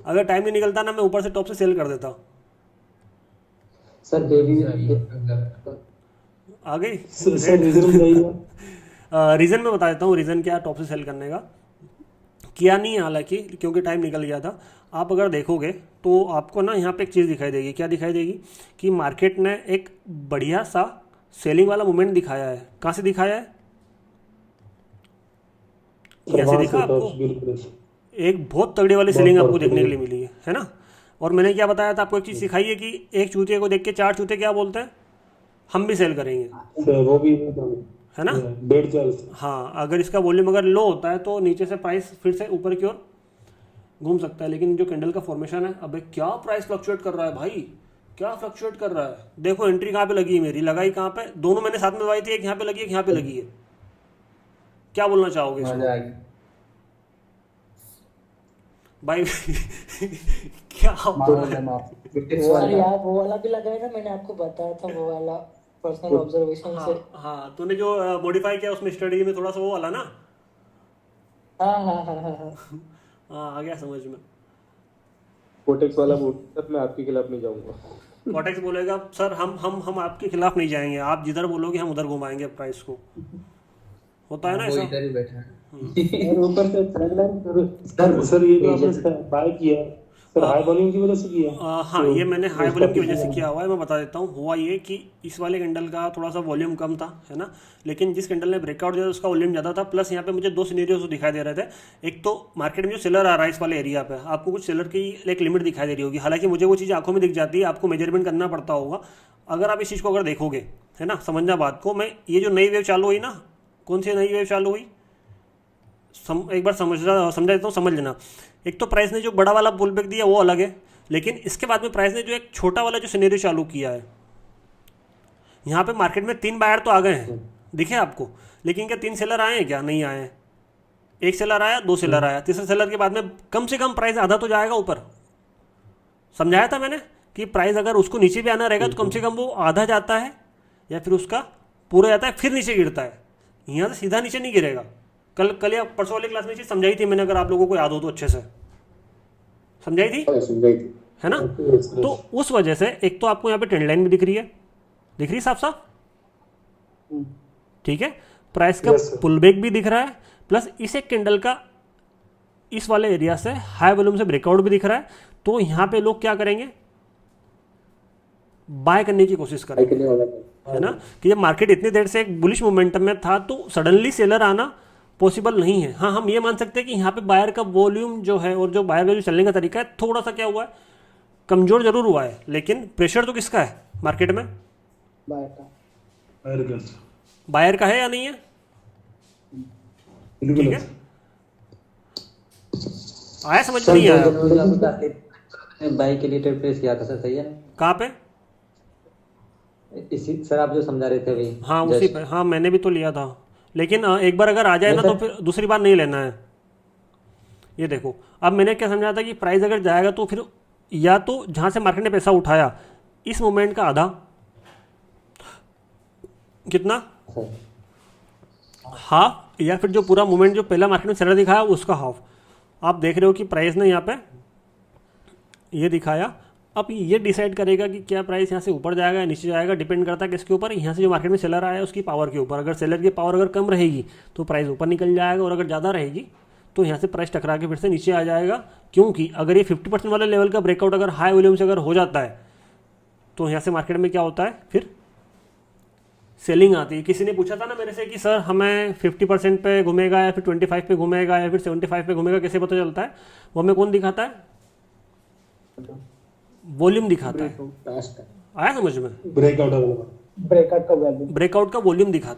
अगर टाइम नहीं निकलता ना, मैं ऊपर से टॉप से सेल कर देता। सर डेली आ गई सर रीजन बताइए। रीज़न मैं बता देता हूँ, रीज़न क्या है टॉप से सेल करने का। किया नहीं है हालांकि, क्योंकि टाइम निकल गया था। आप अगर देखोगे तो आपको ना यहाँ पे एक चीज़ दिखाई देगी। क्या दिखाई देगी? कि मार्केट ने एक बढ़िया सा सेलिंग वाला मूवमेंट दिखाया है। कहाँ से दिखाया है? सर यहाँ से वहाँ दिखा से आपको? टॉप्स बिल्कुल एक बहुत तगड़ी वाली बहुत सेलिंग आपको देखने के पावरफुल लिए मिली है ना। और मैंने क्या बताया था आपको, एक चीज़ सिखाई है कि एक चूते को देख के चार चूते क्या बोलते हैं, हम भी सेल करेंगे, सर वो भी है ना। डेढ़ चार्ज। हाँ, अगर इसका वॉल्यूम अगर लो होता है तो नीचे से प्राइस फिर से ऊपर की ओर घूम सकता है। लेकिन जो कैंडल का फॉर्मेशन है, अबे क्या प्राइस फ्लक्चुएट कर रहा है भाई, क्या फ्लक्चुएट कर रहा है। देखो एंट्री कहाँ पे लगी है मेरी, लगाई कहाँ पे, दोनों मैंने साथ में लगाई थी, एक यहाँ पे लगी एक यहाँ पे लगी है। क्या बोलना चाहोगे इसको मजा आ गया। भाई? क्या बोला? मालूम है माफ क्रिटिक्स वो वाले वाली आप वो वाला भी लगाया ना, मैंने आपको बताया था वो वाला पर्सनल ऑब्जर्वेशन से। हाँ हाँ, तूने जो मॉडिफाई किया उसमें स्टडी में थोड़ा सा वो वाला ना। हाँ हाँ हाँ हाँ हाँ। हाँ, आ गया समझ में। कोटेक्स वाला बोल सर मैं आपके खिलाफ नहीं जाऊंगा। कॉटेक्स बोलेगा सर हम आपके खिलाफ नहीं जाएंगे, आप जिधर बोलोगे हम उधर घुमाएंगे प्राइस को। होता है ना वो ऐसा। इधर ही बैठा है। और ऊपर से सर ये जो आपने बाय किया है, सर हाई वॉल्यूम की वजह से किया है? हाँ, तो ये मैंने हाई उसका वॉल्यूम की वजह से कितना किया हुआ है। मैं बता देता हूँ, हुआ ये कि इस वाले कैंडल का थोड़ा सा वॉल्यूम कम था, है ना। लेकिन जिस कैंडल ने ब्रेकआउट दिया उसका वॉल्यूम ज़्यादा था। प्लस यहाँ पे मुझे दो सिनेरियोज दिखाई दे रहे थे। एक तो मार्केट में जो सेलर आ रहा है इस वाले एरिया पे, आपको कुछ सेलर की एक लिमिट दिखाई दे रही होगी। हालांकि मुझे वो चीज़ आंखों में दिख जाती है, आपको मेजरमेंट करना पड़ता होगा। अगर आप इस चीज़ को अगर देखोगे, है ना, समझना बात को। मैं ये जो नई वेव चालू हुई ना, कौन सी नई वेव चालू हुई, एक बार समझा देता हूँ, समझ लेना। एक तो प्राइस ने जो बड़ा वाला पुल बैक दिया वो अलग है, लेकिन इसके बाद में प्राइस ने जो एक छोटा वाला जो सिनेरियो चालू किया है, यहाँ पे मार्केट में 3 बायर तो आ गए हैं, दिखे आपको। लेकिन क्या 3 सेलर आए हैं? क्या नहीं आए हैं। एक सेलर आया, 2 सेलर आया, तीसरे सेलर के बाद में कम से कम प्राइस आधा तो जाएगा ऊपर। समझाया था मैंने कि प्राइस अगर उसको नीचे भी आना रहेगा तो कम से कम वो आधा जाता है, या फिर उसका पूरा जाता है फिर नीचे गिरता है। यहाँ से सीधा नीचे नहीं गिरेगा। कल या परसों वाली क्लास में चीज़ समझाई थी मैंने, अगर आप लोगों को याद हो तो अच्छे से समझाई थी, है ना। तो उस वजह से एक तो आपको यहाँ पे ट्रेंड लाइन भी दिख रही है, दिख रही साफ साफ, ठीक है। प्राइस का Yes, sir. पुल बैक भी दिख रहा है, प्लस इस एक कैंडल का इस वाले एरिया से हाई वॉल्यूम से ब्रेकआउट भी दिख रहा है। तो यहाँ पे लोग क्या करेंगे, बाय करने की कोशिश करेंगे, है ना। कि जब मार्केट इतनी देर से एक बुलिश मोमेंटम में था तो सडनली सेलर आना पॉसिबल नहीं है। हाँ, हम ये मान सकते हैं कि यहाँ पे बायर का वॉल्यूम जो है और जो बायर का जो चलने का तरीका है थोड़ा सा क्या हुआ है, कमजोर जरूर हुआ है। लेकिन प्रेशर तो किसका है मार्केट में? बाय का। बायर का है या नहीं है? बिल्कुल ठीक है। है, आया समझ में सर नहीं 2 आया? जनवरी आपको बाई के लिए ट्रेड प्लेस किया था सर, सही है ना? कहाँ पे? इसी सर आप जो समझा रहे थे अभी हाँ उसी पे, हाँ मैंने भी तो लिया था। लेकिन एक बार अगर आ जाए ना तो फिर दूसरी बार नहीं लेना है। ये देखो, अब मैंने क्या समझा था कि प्राइस अगर जाएगा तो फिर या तो जहाँ से मार्केट ने पैसा उठाया इस मोमेंट का आधा, कितना, सर हाफ, या फिर जो पूरा मोमेंट जो पहला मार्केट में सेलर दिखाया उसका हाफ। आप देख रहे हो कि प्राइस ने यहाँ पे ये दिखाया। अब ये डिसाइड करेगा कि क्या प्राइस यहाँ से ऊपर जाएगा या नीचे जाएगा, डिपेंड करता है किसके ऊपर, यहाँ से जो मार्केट में सेलर आया है उसकी पावर के ऊपर। अगर सेलर की पावर अगर कम रहेगी तो प्राइस ऊपर निकल जाएगा, और अगर ज़्यादा रहेगी तो यहाँ से प्राइस टकरा के फिर से नीचे आ जाएगा। क्योंकि अगर ये 50% वाले लेवल का ब्रेकआउट अगर हाई वॉल्यूम से अगर हो जाता है तो यहाँ से मार्केट में क्या होता है, फिर सेलिंग आती है। किसी ने पूछा था ना मेरे से कि सर हमें 50% पे घूमेगा या फिर 25 पे घूमेगा या फिर 75 पे घूमेगा, कैसे पता चलता है? वो हमें कौन दिखाता है? वॉल्यूम दिखाता है। आया समझ में? ब्रेकआउट ब्रेकआउट का वैल्यू। ब्रेकआउट का वॉल्यूम दिखाता है।